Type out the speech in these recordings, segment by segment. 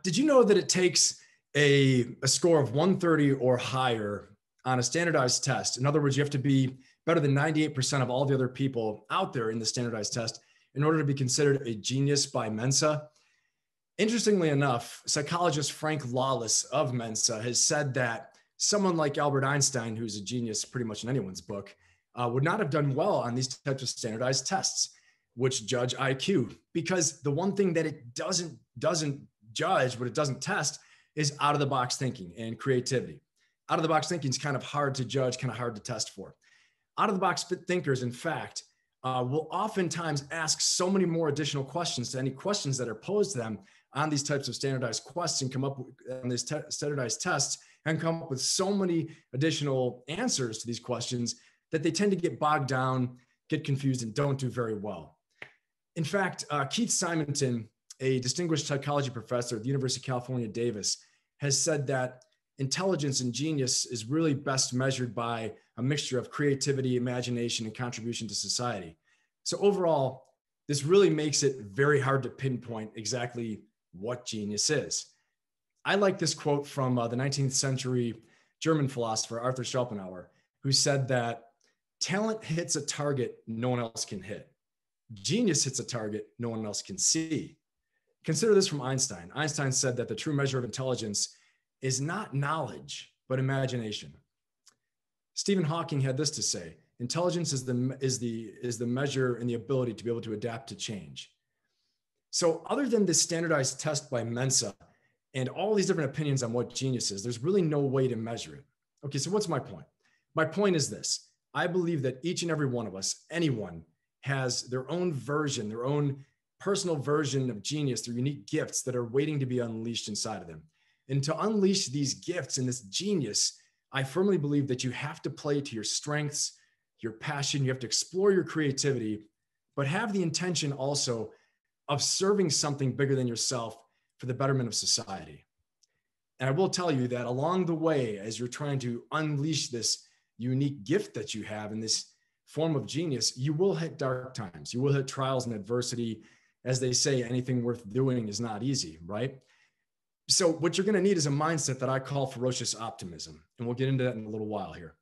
Did you know that it takes a score of 130 or higher on a standardized test? In other words, you have to be better than 98% of all the other people out there in the standardized test in order to be considered a genius by Mensa. Interestingly enough, psychologist Frank Lawless of Mensa has said that someone like Albert Einstein, who's a genius pretty much in anyone's book, would not have done well on these types of standardized tests, which judge IQ, because the one thing that it doesn't judge, what it doesn't test, is out of the box thinking and creativity. Out of the box thinking is kind of hard to judge, kind of hard to test for. Out of the box thinkers, in fact, will oftentimes ask so many more additional questions to any questions that are posed to them on these types of standardized quests, and come up with on these standardized tests, and come up with so many additional answers to these questions that they tend to get bogged down, get confused, and don't do very well. In fact, Keith Simonton, a distinguished psychology professor at the University of California, Davis, has said that intelligence and genius is really best measured by a mixture of creativity, imagination, and contribution to society. So overall, this really makes it very hard to pinpoint exactly what genius is. I like this quote from the 19th century German philosopher Arthur Schopenhauer, who said that talent hits a target no one else can hit. Genius hits a target no one else can see. Consider this from Einstein. Einstein said that the true measure of intelligence is not knowledge, but imagination. Stephen Hawking had this to say: intelligence is the measure and the ability to be able to adapt to change. So other than this standardized test by Mensa and all these different opinions on what genius is, there's really no way to measure it. Okay, so what's my point? My point is this: I believe that each and every one of us, anyone, has their own version, their own personal version of genius, their unique gifts that are waiting to be unleashed inside of them. And to unleash these gifts and this genius, I firmly believe that you have to play to your strengths, your passion. You have to explore your creativity, but have the intention also of serving something bigger than yourself for the betterment of society. And I will tell you that along the way, as you're trying to unleash this unique gift that you have in this form of genius, you will hit dark times. You will hit trials and adversity. As they say, anything worth doing is not easy, right? So what you're going to need is a mindset that I call ferocious optimism. And we'll get into that in a little while here.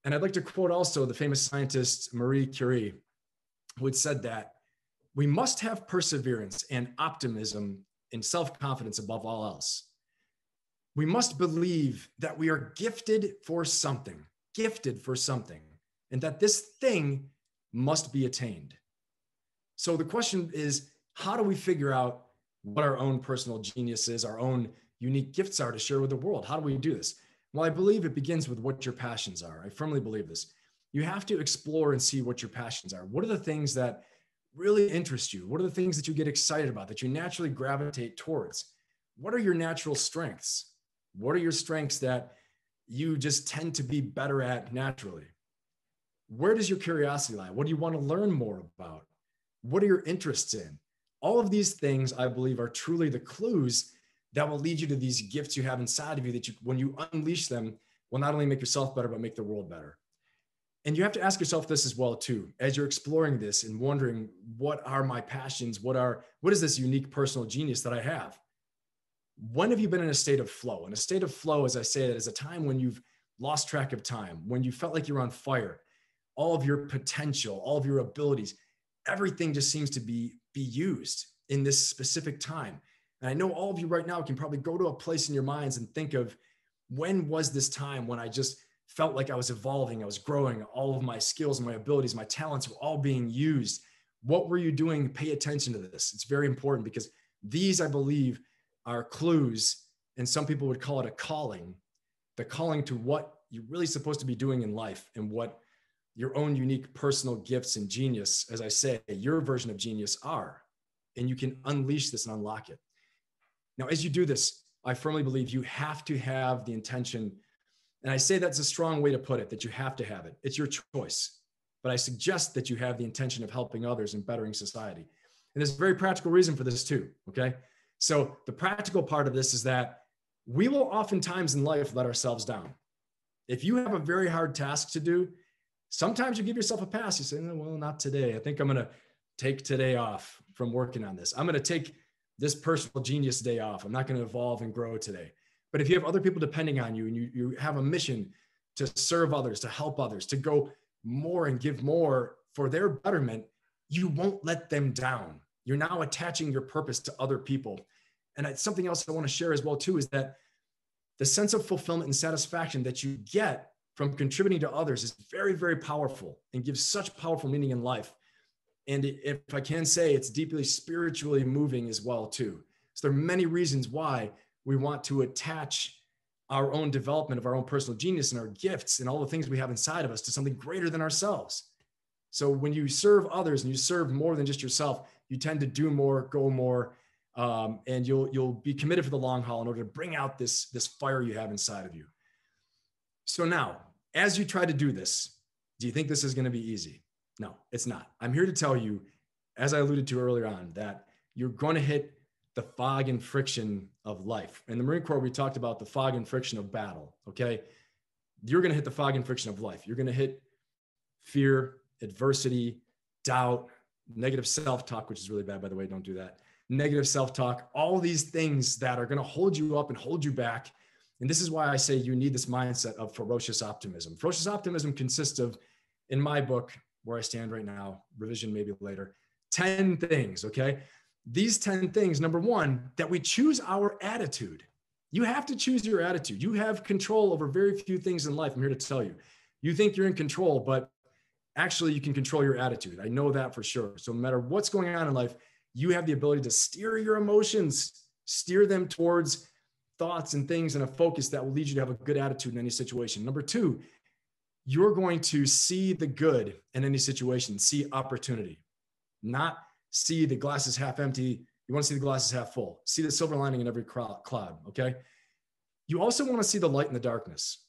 And I'd like to quote also the famous scientist Marie Curie, who had said that we must have perseverance and optimism and self-confidence above all else. We must believe that we are gifted for something, and that this thing must be attained. So the question is, how do we figure out what our own personal genius is, our own unique gifts are to share with the world? How do we do this? Well, I believe it begins with what your passions are. I firmly believe this. You have to explore and see what your passions are. What are the things that really interest you? What are the things that you get excited about, that you naturally gravitate towards? What are your natural strengths? What are your strengths that you just tend to be better at naturally? Where does your curiosity lie? What do you want to learn more about? What are your interests in? All of these things, I believe, are truly the clues that will lead you to these gifts you have inside of you that you, when you unleash them, will not only make yourself better, but make the world better. And you have to ask yourself this as well, too, as you're exploring this and wondering, what are my passions? What is this unique personal genius that I have? When have you been in a state of flow? And a state of flow, as I say, that is a time when you've lost track of time, when you felt like you're on fire, all of your potential, all of your abilities, everything just seems to be used in this specific time. And I know all of you right now can probably go to a place in your minds and think of, when was this time when I just felt like I was evolving, I was growing, all of my skills and my abilities, my talents were all being used. What were you doing? Pay attention to this. It's very important, because these, I believe, are clues, and some people would call it a calling, the calling to what you're really supposed to be doing in life, and what your own unique personal gifts and genius, as I say, your version of genius are. And you can unleash this and unlock it. Now, as you do this, I firmly believe you have to have the intention. And I say that's a strong way to put it, that you have to have it. It's your choice. But I suggest that you have the intention of helping others and bettering society. And there's a very practical reason for this too, okay? So the practical part of this is that we will oftentimes in life let ourselves down. If you have a very hard task to do, sometimes you give yourself a pass. You say, well, not today. I think I'm going to take today off from working on this. I'm going to take this personal genius day off. I'm not going to evolve and grow today. But if you have other people depending on you and you have a mission to serve others, to help others, to go more and give more for their betterment, you won't let them down. You're now attaching your purpose to other people. And it's something else I want to share as well too, is that the sense of fulfillment and satisfaction that you get from contributing to others is very, very powerful and gives such powerful meaning in life. And if I can say, it's deeply spiritually moving as well too. So there are many reasons why we want to attach our own development of our own personal genius and our gifts and all the things we have inside of us to something greater than ourselves. So when you serve others and you serve more than just yourself, you tend to do more, go more, and you'll be committed for the long haul in order to bring out this fire you have inside of you. So now, as you try to do this, do you think this is going to be easy? No, it's not. I'm here to tell you, as I alluded to earlier on, that you're going to hit the fog and friction of life. In the Marine Corps, we talked about the fog and friction of battle, okay? You're going to hit the fog and friction of life. You're going to hit fear, adversity, doubt, negative self-talk, which is really bad, by the way, don't do that. Negative self-talk, all these things that are going to hold you up and hold you back. And this is why I say you need this mindset of ferocious optimism. Ferocious optimism consists of, in my book, where I stand right now, revision maybe later, 10 things, okay? These 10 things, number one, that we choose our attitude. You have to choose your attitude. You have control over very few things in life. I'm here to tell you. You think you're in control, but actually you can control your attitude. I know that for sure. So no matter what's going on in life, you have the ability to steer your emotions, steer them towards thoughts and things and a focus that will lead you to have a good attitude in any situation. Number two, you're going to see the good in any situation, see opportunity, not see the glass is half empty. You want to see the glass is half full. See the silver lining in every cloud, okay? You also want to see the light in the darkness,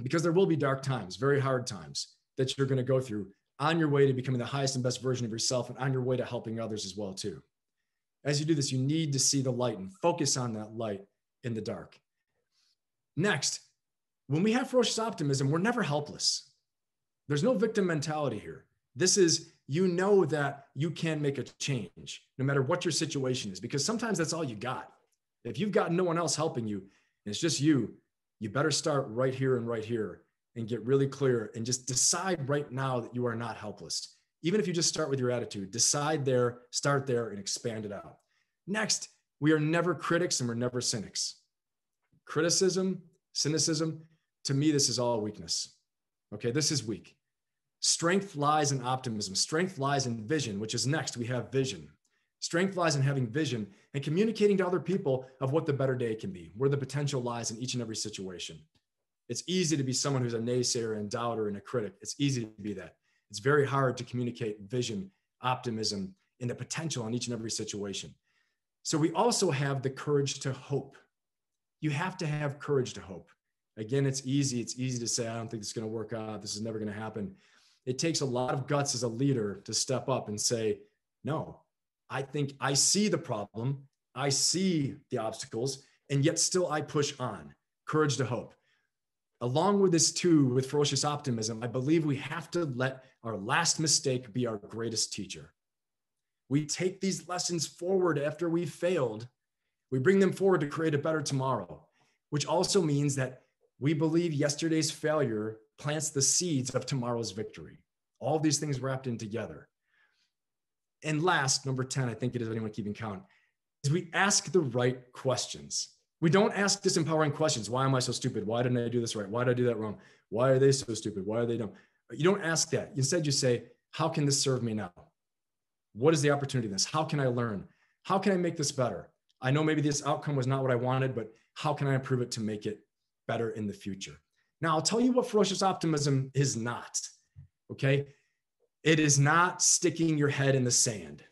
because there will be dark times, very hard times that you're going to go through on your way to becoming the highest and best version of yourself and on your way to helping others as well too. As you do this, you need to see the light and focus on that light in the dark. Next, when we have ferocious optimism, we're never helpless. There's no victim mentality here. This is, you know that you can make a change no matter what your situation is, because sometimes that's all you got. If you've got no one else helping you and it's just you, you better start right here and get really clear and just decide right now that you are not helpless. Even if you just start with your attitude, decide there, start there, and expand it out. Next, we are never critics and we're never cynics. Criticism, cynicism, to me, this is all weakness. Okay, this is weak. Strength lies in optimism. Strength lies in vision, which is next. We have vision. Strength lies in having vision and communicating to other people of what the better day can be, where the potential lies in each and every situation. It's easy to be someone who's a naysayer and doubter and a critic. It's easy to be that. It's very hard to communicate vision, optimism, and the potential in each and every situation. So we also have the courage to hope. You have to have courage to hope. Again, it's easy. It's easy to say, I don't think it's going to work out. This is never going to happen. It takes a lot of guts as a leader to step up and say, no, I think I see the problem. I see the obstacles, and yet still I push on. Courage to hope. Along with this too, with ferocious optimism, I believe we have to let our last mistake be our greatest teacher. We take these lessons forward after we failed. We bring them forward to create a better tomorrow, which also means that we believe yesterday's failure plants the seeds of tomorrow's victory. All these things wrapped in together. And last, number 10, I think it is, anyone keeping count, is we ask the right questions. We don't ask disempowering questions. Why am I so stupid? Why didn't I do this right? Why did I do that wrong? Why are they so stupid? Why are they dumb? You don't ask that. Instead, you say, how can this serve me now? What is the opportunity in this? How can I learn? How can I make this better? I know maybe this outcome was not what I wanted, but how can I improve it to make it better in the future? Now, I'll tell you what ferocious optimism is not, okay? It is not sticking your head in the sand.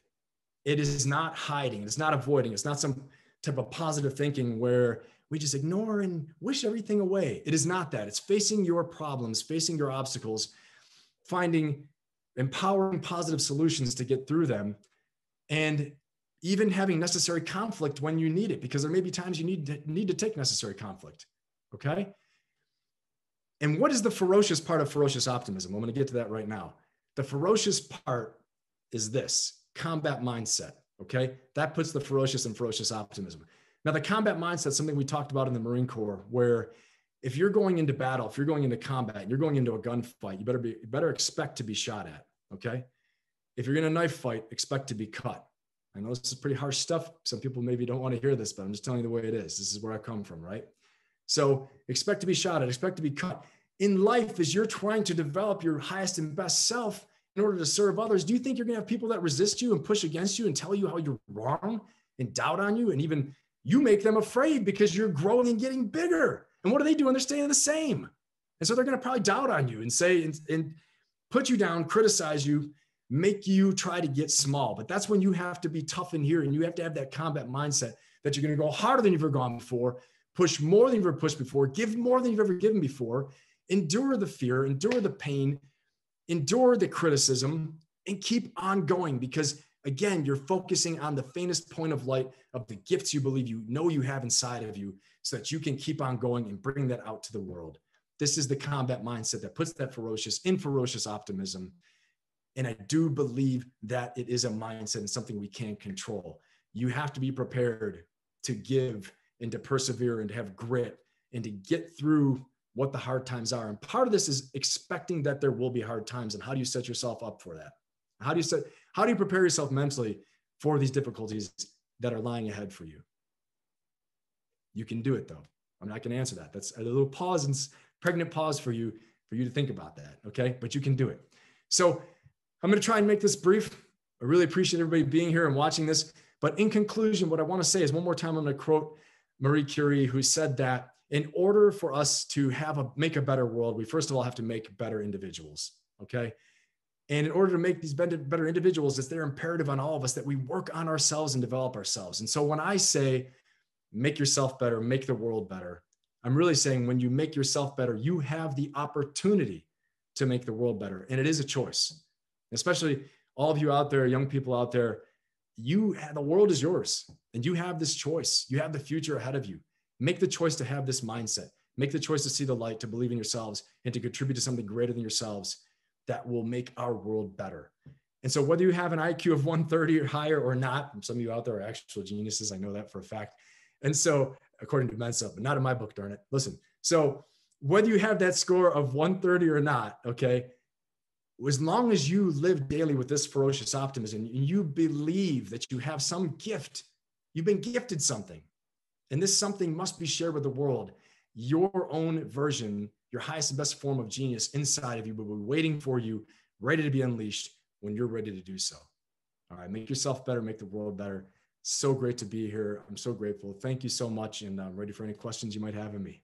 It is not hiding. It's not avoiding. It's not some type of positive thinking where we just ignore and wish everything away. It is not that. It's facing your problems, facing your obstacles, finding empowering positive solutions to get through them, and even having necessary conflict when you need it, because there may be times you need to take necessary conflict, okay? And what is the ferocious part of ferocious optimism? I'm going to get to that right now. The ferocious part is this: combat mindset. Okay. That puts the ferocious and ferocious optimism. Now, the combat mindset is something we talked about in the Marine Corps, where if you're going into battle, if you're going into combat, you're going into a gunfight, you better expect to be shot at. Okay. If you're in a knife fight, expect to be cut. I know this is pretty harsh stuff. Some people maybe don't want to hear this, but I'm just telling you the way it is. This is where I come from, right? So expect to be shot at, expect to be cut. In life, as you're trying to develop your highest and best self in order to serve others, do you think you're going to have people that resist you and push against you and tell you how you're wrong and doubt on you? And even you make them afraid because you're growing and getting bigger. And what are they doing? They're staying the same. And so they're going to probably doubt on you and say, and put you down, criticize you, make you try to get small. But that's when you have to be tough in here, and you have to have that combat mindset that you're going to go harder than you've ever gone before, push more than you've ever pushed before, give more than you've ever given before, endure the fear, endure the pain, endure the criticism, and keep on going. Because again, you're focusing on the faintest point of light of the gifts you believe you know you have inside of you, so that you can keep on going and bring that out to the world. This is the combat mindset that puts that ferocious optimism. And I do believe that it is a mindset and something we can control. You have to be prepared to give and to persevere and to have grit and to get through what the hard times are. And part of this is expecting that there will be hard times. And how do you set yourself up for that? How do you prepare yourself mentally for these difficulties that are lying ahead for you? You can do it, though. I'm not going to answer that. That's a little pause and pregnant pause for you to think about that. Okay. But you can do it. So I'm going to try and make this brief. I really appreciate everybody being here and watching this. But in conclusion, what I want to say is, one more time, I'm going to quote Marie Curie, who said that in order for us to make a better world, we first of all have to make better individuals. Okay. And in order to make these better individuals, it's their imperative on all of us that we work on ourselves and develop ourselves. And so when I say make yourself better, make the world better, I'm really saying when you make yourself better, you have the opportunity to make the world better. And it is a choice. Especially all of you out there, young people out there, the world is yours and you have this choice. You have the future ahead of you. Make the choice to have this mindset. Make the choice to see the light, to believe in yourselves, and to contribute to something greater than yourselves that will make our world better. And so whether you have an IQ of 130 or higher or not, some of you out there are actual geniuses. I know that for a fact. And so according to Mensa, but not in my book, darn it. Listen, so whether you have that score of 130 or not, okay, as long as you live daily with this ferocious optimism and you believe that you have some gift, you've been gifted something, and this something must be shared with the world, your own version, your highest and best form of genius inside of you will be waiting for you, ready to be unleashed when you're ready to do so. All right, make yourself better, make the world better. So great to be here. I'm so grateful. Thank you so much, and I'm ready for any questions you might have of me.